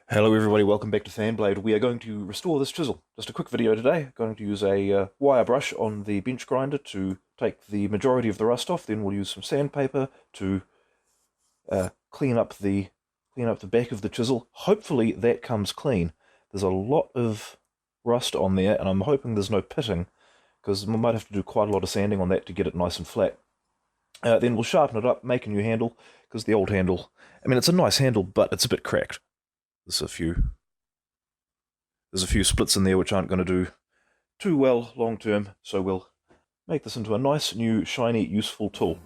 Hello everybody, welcome back to Fanblade. We are going to restore this chisel. Just a quick video today. Going to use a wire brush on the bench grinder to take the majority of the rust off. Then we'll use some sandpaper to clean up the back of the chisel. Hopefully that comes clean. There's a lot of rust on there, and I'm hoping there's no pitting, because we might have to do quite a lot of sanding on that to get it nice and flat. Then we'll sharpen it up, make a new handle, because the old handle, I mean, it's a nice handle, but it's a bit cracked. There's a few splits in there which aren't going to do too well long term, so we'll make this into a nice, new, shiny, useful tool.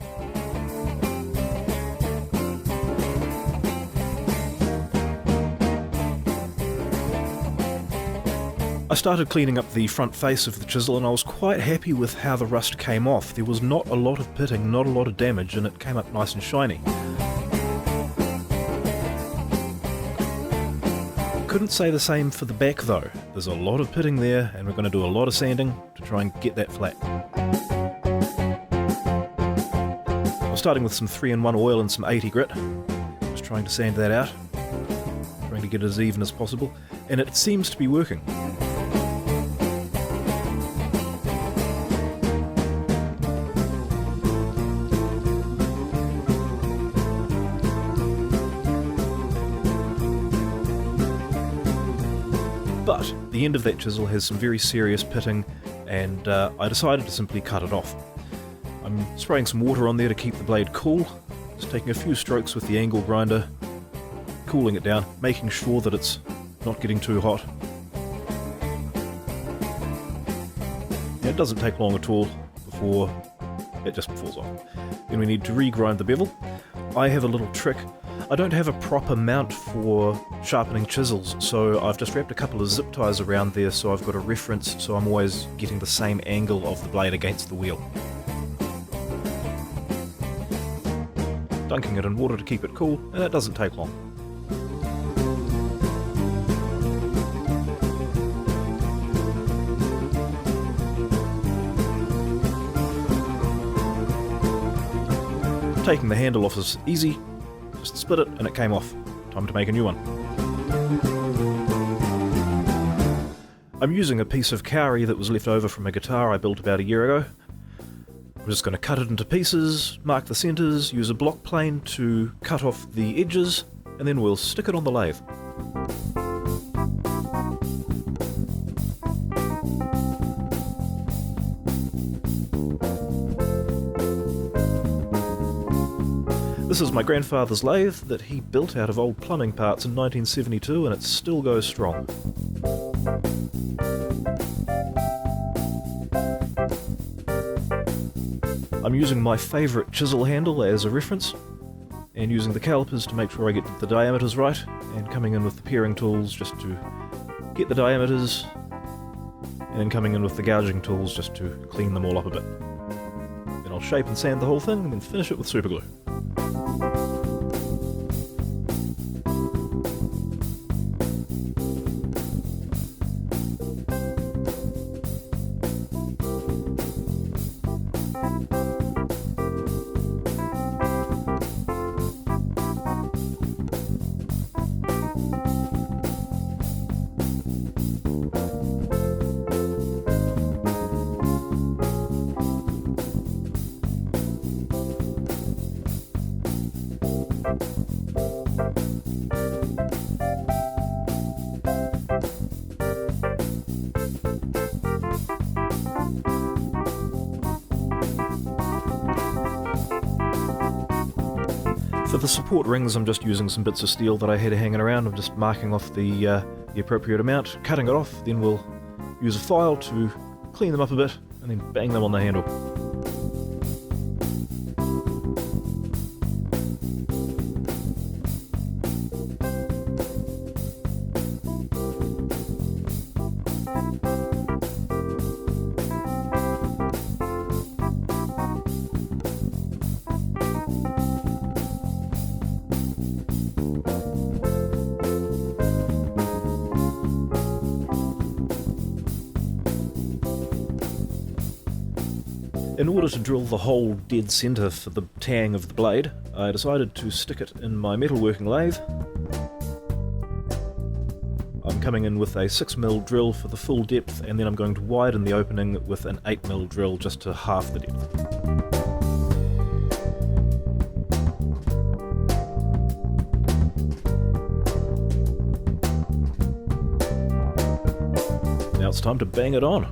I started cleaning up the front face of the chisel and I was quite happy with how the rust came off. There was not a lot of pitting, not a lot of damage, and it came up nice and shiny. Couldn't say the same for the back though. There's a lot of pitting there and we're going to do a lot of sanding to try and get that flat. I'm starting with some 3-in-1 oil and some 80 grit. Just trying to sand that out. Trying to get it as even as possible. And it seems to be working. But the end of that chisel has some very serious pitting, and I decided to simply cut it off. I'm spraying some water on there to keep the blade cool, just taking a few strokes with the angle grinder, cooling it down, making sure that it's not getting too hot. Yeah, it doesn't take long at all before it just falls off. Then we need to regrind the bevel. I have a little trick. I don't have a proper mount for sharpening chisels, so I've just wrapped a couple of zip ties around there so I've got a reference, so I'm always getting the same angle of the blade against the wheel. Dunking it in water to keep it cool, and that doesn't take long. Taking the handle off is easy. Just split it and it came off. Time to make a new one. I'm using a piece of kauri that was left over from a guitar I built about a year ago. I'm just going to cut it into pieces, mark the centres, use a block plane to cut off the edges, and then we'll stick it on the lathe. This is my grandfather's lathe that he built out of old plumbing parts in 1972, and it still goes strong. I'm using my favourite chisel handle as a reference, and using the calipers to make sure I get the diameters right, and coming in with the paring tools just to get the diameters, and then coming in with the gouging tools just to clean them all up a bit. Then I'll shape and sand the whole thing, and then finish it with superglue. For the support rings, I'm just using some bits of steel that I had hanging around. I'm just marking off the appropriate amount, cutting it off, then we'll use a file to clean them up a bit, and then bang them on the handle. In order to drill the hole dead centre for the tang of the blade, I decided to stick it in my metalworking lathe. coming in with a 6mm drill for the full depth, and then I'm going to widen the opening with an 8mm drill just to half the depth. Now it's time to bang it on.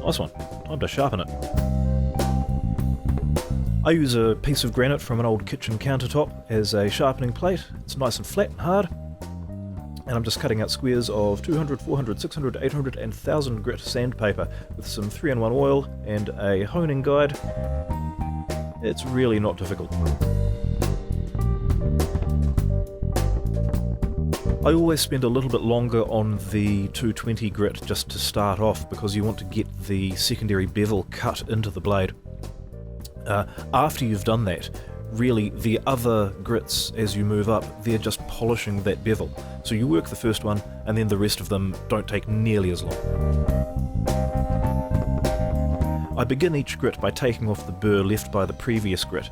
Nice one. Time to sharpen it. I use a piece of granite from an old kitchen countertop as a sharpening plate. It's nice and flat and hard. And I'm just cutting out squares of 200, 400, 600, 800 and 1000 grit sandpaper with some 3-in-1 oil and a honing guide. It's really not difficult. I always spend a little bit longer on the 220 grit just to start off because you want to get the secondary bevel cut into the blade. After you've done that, really the other grits as you move up, they're just polishing that bevel. So you work the first one and then the rest of them don't take nearly as long. I begin each grit by taking off the burr left by the previous grit.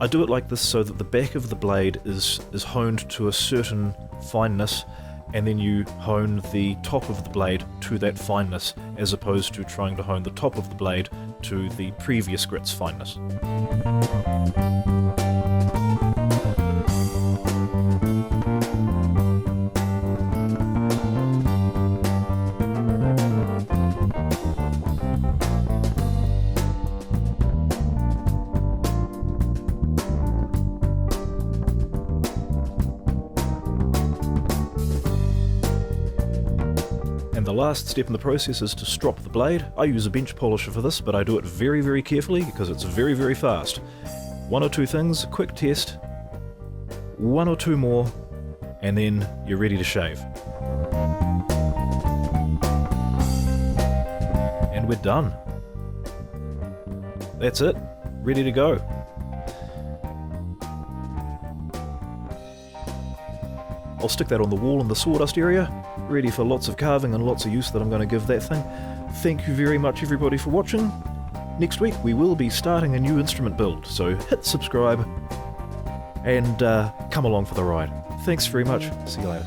I do it like this so that the back of the blade is honed to a certain fineness, and then you hone the top of the blade to that fineness, as opposed to trying to hone the top of the blade to the previous grit's fineness. And the last step in the process is to strop the blade. I use a bench polisher for this, but I do it very, very carefully because it's very, very fast. 1 or 2 things, quick test, 1 or 2 more, and then you're ready to shave. And we're done. That's it, ready to go. I'll stick that on the wall in the sawdust area, ready for lots of carving and lots of use that I'm going to give that thing. Thank you very much everybody for watching. Next week we will be starting a new instrument build, so hit subscribe and come along for the ride. Thanks very much, see you later.